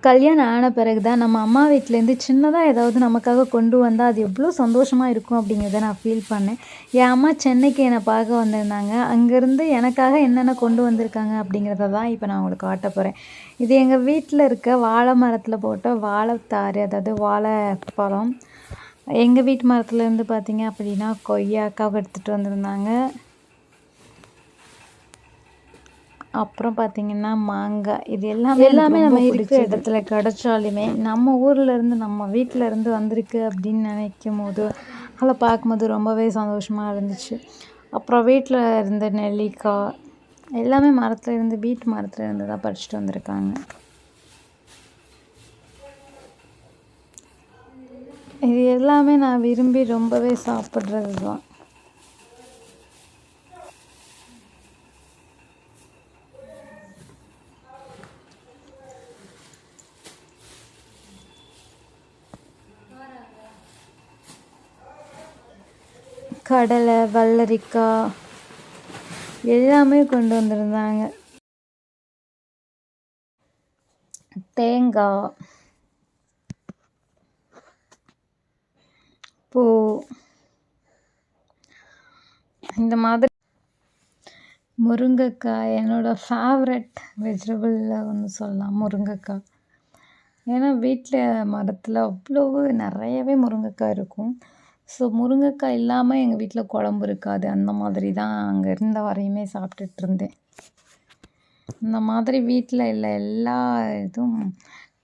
கல்யாணம் ஆன பிறகு தான் நம்ம அம்மா வீட்லேருந்து சின்னதாக ஏதாவது நமக்காக கொண்டு வந்தால் அது எவ்வளோ சந்தோஷமாக இருக்கும் அப்படிங்கிறத நான் ஃபீல் பண்ணேன். என் அம்மா சென்னைக்கு என்னை பார்க்க வந்திருந்தாங்க. அங்கேருந்து எனக்காக என்னென்ன கொண்டு வந்திருக்காங்க அப்படிங்கிறத தான் இப்போ நான் உங்களுக்கு காட்ட போகிறேன். இது எங்கள் வீட்டில் இருக்க வாழை மரத்தில் போட்ட வாழைத்தாறு, அதாவது வாழைப்பழம். எங்கள் வீட்டு மரத்துலேருந்து பார்த்தீங்க அப்படின்னா கொய்யாக்காவை எடுத்துகிட்டு வந்திருந்தாங்க. அப்புறம் பார்த்திங்கன்னா மாங்காய். இது எல்லாமே நம்ம இருக்கிற இடத்துல கிடைச்சாலுமே நம்ம ஊர்லேருந்து நம்ம வீட்டிலேருந்து வந்திருக்கு அப்படின்னு நினைக்கும் போது அதில் பார்க்கும்போது ரொம்பவே சந்தோஷமாக இருந்துச்சு. அப்புறம் வீட்டில் இருந்த நெல்லிக்காய் எல்லாமே மரத்தில் இருந்து, வீட்டு மரத்தில் இருந்து தான் பறிச்சுட்டு வந்திருக்காங்க. இது எல்லாமே நான் விரும்பி ரொம்பவே சாப்பிட்றது தான். கடலை, வெள்ளரிக்காய் எல்லாமே கொண்டு வந்திருந்தாங்க. தேங்காய், பூ, இந்த மாதிரி முருங்கைக்காய் என்னோடய ஃபேவரட் வெஜிடபிளில் ஒன்று சொல்லலாம் முருங்கைக்காய். ஏன்னா வீட்டில் மரத்தில் அவ்வளோ நிறையவே முருங்கைக்காய் இருக்கும். ஸோ முருங்கைக்காய் இல்லாமல் எங்கள் வீட்டில் குழம்பு இருக்காது. அந்த மாதிரி தான் அங்கே இருந்த வரையுமே சாப்பிட்டுட்டு இருந்தேன். இந்த மாதிரி வீட்டில் இல்லை எல்லா இதுவும்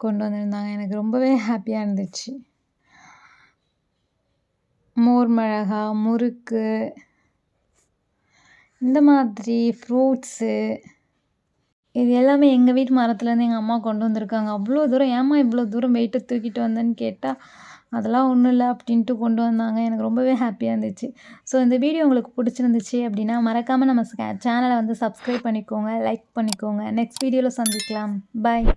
கொண்டு வந்திருந்தாங்க. எனக்கு ரொம்பவே ஹாப்பியாக இருந்துச்சு. மோர் மிளகா, முறுக்கு, இந்த மாதிரி ஃப்ரூட்ஸு இது எல்லாமே எங்கள் வீட்டு மரத்துலேருந்து எங்கள் அம்மா கொண்டு வந்திருக்காங்க. அவ்வளோ தூரம் ஏம்மா இவ்வளோ தூரம் வெயிட்டை தூக்கிட்டு வந்தேன்னு கேட்டால் அதெல்லாம் ஒன்றும் இல்லை அப்படின்ட்டு கொண்டு வந்தாங்க. எனக்கு ரொம்பவே ஹாப்பியாக இருந்துச்சு. ஸோ இந்த வீடியோ உங்களுக்கு பிடிச்சிருந்துச்சு அப்படின்னா மறக்காமல் நம்ம சேனலை வந்து சப்ஸ்கிரைப் பண்ணிக்கோங்க, லைக் பண்ணிக்கோங்க. நெக்ஸ்ட் வீடியோவில் சந்திக்கலாம். பாய்.